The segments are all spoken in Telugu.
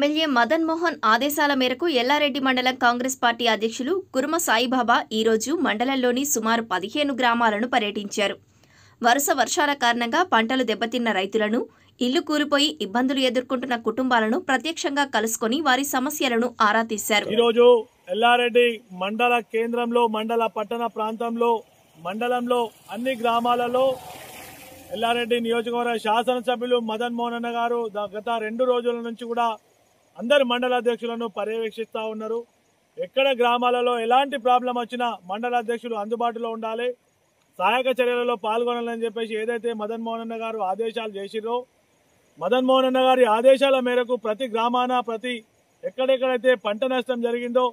ఎమ్మెల్యే మదన్ మోహన్ ఆదేశాల మేరకు ఎల్లారెడ్డి మండలం కాంగ్రెస్ పార్టీ అధ్యక్షులు కురుమ సాయిబాబా ఈరోజు మండలంలోని సుమారు 15 గ్రామాలను పర్యటించారు. వరుస వర్షాల కారణంగా పంటలు దెబ్బతిన్న రైతులను, ఇల్లు కూలిపోయి ఇబ్బందులు ఎదుర్కొంటున్న కుటుంబాలను ప్రత్యక్షంగా కలుసుకొని వారి సమస్యలను ఆరా తీశారు. ఈరోజు ఎల్లారెడ్డి మండల కేంద్రంలో, మండల పట్టణ ప్రాంతంలో, మండలంలో అన్ని గ్రామాలలో ఎల్లారెడ్డి నియోజకవర్గ శాసనసభ్యులు మదన్ మోహన్ గారు గత 2 రోజుల నుంచి కూడా అందరు మండల అధ్యక్షులను పర్యవేక్షిస్తూ ఉన్నారు. ఎక్కడ గ్రామాలలో ఎలాంటి ప్రాబ్లం వచ్చినా మండల అధ్యక్షులు అందుబాటులో ఉండాలి, సహాయక చర్యలలో పాల్గొనాలని చెప్పేసి ఏదైతే మదన్ మోహన్ గారు ఆదేశాలు చేసిరో, మదన్ మోహన్ గారి ఆదేశాల మేరకు ప్రతి గ్రామాన ప్రతి ఎక్కడెక్కడైతే పంట నష్టం జరిగిందో,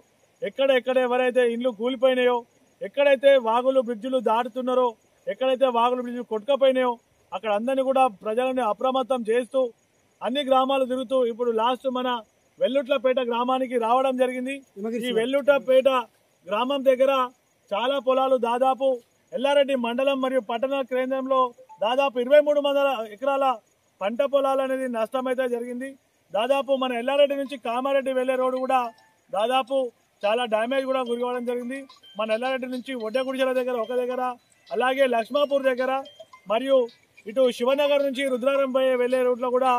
ఎక్కడెక్కడ ఎవరైతే ఇండ్లు కూలిపోయినాయో, ఎక్కడైతే వాగులు బ్రిడ్జిలు దాటుతున్నారో, ఎక్కడైతే వాగులు బ్రిడ్జిలు కొట్టుకపోయినాయో అక్కడ అందరినీ కూడా ప్రజలను అప్రమత్తం చేస్తూ అన్ని గ్రామాలు తిరుగుతూ ఇప్పుడు లాస్ట్ మన వెల్లుట్లపేట గ్రామానికి రావడం జరిగింది. ఈ వెల్లుట్లపేట గ్రామం దగ్గర చాలా పొలాలు దాదాపు ఎల్లారెడ్డి మండలం మరియు పట్టణ కేంద్రంలో దాదాపు 2300 ఎకరాల పంట పొలాలు అనేది నష్టమైతే జరిగింది. దాదాపు మన ఎల్లారెడ్డి నుంచి కామారెడ్డి వెళ్లే రోడ్డు కూడా దాదాపు చాలా డ్యామేజ్ కూడా గురికావడం జరిగింది. మన ఎల్లారెడ్డి నుంచి ఒడ్డగుడిచెల దగ్గర ఒక దగ్గర, అలాగే లక్ష్మాపూర్ దగ్గర మరియు ఇటు శివనగర్ నుంచి రుద్రారం వెళ్లే రోడ్లో కూడా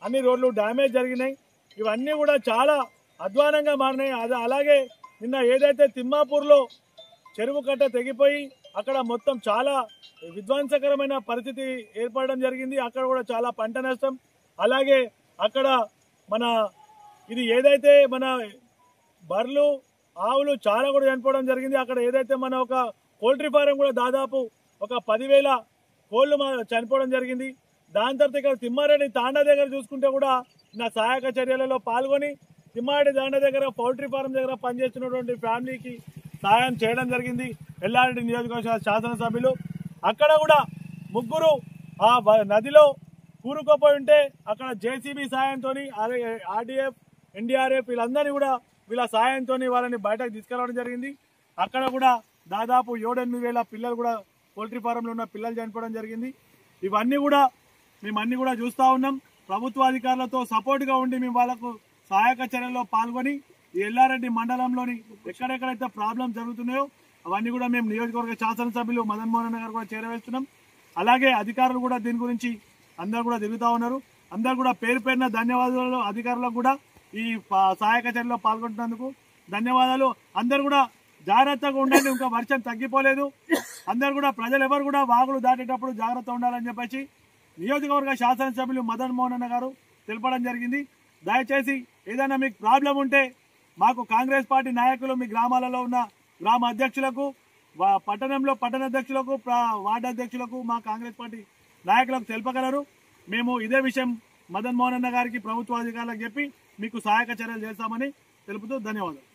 అన్ని రోడ్లు డ్యామేజ్ జరిగినాయి. ఇవన్నీ కూడా చాలా అధ్వానంగా మారినాయి. అలాగే నిన్న ఏదైతే తిమ్మాపూర్లో చెరువు కట్ట తెగిపోయి అక్కడ మొత్తం చాలా విధ్వంసకరమైన పరిస్థితి ఏర్పడడం జరిగింది. అక్కడ కూడా చాలా పంట నష్టం. అలాగే అక్కడ మన ఇది ఏదైతే మన బర్రెలు, ఆవులు చాలా కూడా చనిపోవడం జరిగింది. అక్కడ ఏదైతే మన ఒక పౌల్ట్రీ ఫారం కూడా దాదాపు ఒక 10,000 కోళ్లు చనిపోవడం జరిగింది. దాని తర్వాత ఇక్కడ తిమ్మారెడ్డి తాండా దగ్గర చూసుకుంటే కూడా నా సహాయక చర్యలలో పాల్గొని తిమ్మారెడ్డి తాండా దగ్గర పౌల్ట్రీ ఫారం దగ్గర పనిచేస్తున్నటువంటి ఫ్యామిలీకి సహాయం చేయడం జరిగింది ఎల్లారెడ్డి నియోజకవర్గ శాసనసభ్యులు. అక్కడ కూడా 3 ఆ నదిలో కూరుకుపోయి ఉంటే అక్కడ జేసీబీ సాయంతో, ఆర్డీఎఫ్, ఎన్డీఆర్ఎఫ్ వీళ్ళందరినీ కూడా వీళ్ళ సాయంతో వాళ్ళని బయటకు తీసుకురావడం జరిగింది. అక్కడ కూడా దాదాపు 7-8 వేల పిల్లలు కూడా పౌల్ట్రీ ఫారంలో ఉన్న పిల్లలు చనిపోవడం జరిగింది. ఇవన్నీ కూడా మేమన్నీ కూడా చూస్తూ ఉన్నాం. ప్రభుత్వ అధికారులతో సపోర్ట్గా ఉండి మేము వాళ్ళకు సహాయక చర్యల్లో పాల్గొని ఈ ఎల్లారెడ్డి మండలంలోని ఎక్కడెక్కడైతే ప్రాబ్లమ్స్ జరుగుతున్నాయో అవన్నీ కూడా మేము నియోజకవర్గ శాసనసభ్యులు మదన్ మోహన్ గారు కూడా చేరవేస్తున్నాం. అలాగే అధికారులు కూడా దీని గురించి అందరు కూడా తిరుగుతూ ఉన్నారు. అందరు కూడా పేరు పేరున ధన్యవాదాలు. అధికారులకు కూడా ఈ సహాయక చర్యలో పాల్గొంటున్నందుకు ధన్యవాదాలు. అందరు కూడా జాగ్రత్తగా ఉండండి, ఇంకా వర్షం తగ్గిపోలేదు. అందరు కూడా ప్రజలు ఎవరు కూడా వాగులు దాటేటప్పుడు జాగ్రత్త ఉండాలని చెప్పేసి నియోజకవర్గ శాసనసభ్యులు మదన్ మోహన్ గారు తెలపడం జరిగింది. దయచేసి ఏదైనా మీకు ప్రాబ్లం ఉంటే మాకు కాంగ్రెస్ పార్టీ నాయకులు, మీ గ్రామాలలో ఉన్న గ్రామ అధ్యక్షులకు, పట్టణంలో పట్టణ అధ్యక్షులకు, వార్డు అధ్యక్షులకు, మా కాంగ్రెస్ పార్టీ నాయకులకు తెలుపగలరు. మేము ఇదే విషయం మదన్ మోహన్ గారికి, ప్రభుత్వ అధికారులకు చెప్పి మీకు సహాయక చర్యలు చేస్తామని తెలుపుతూ ధన్యవాదాలు.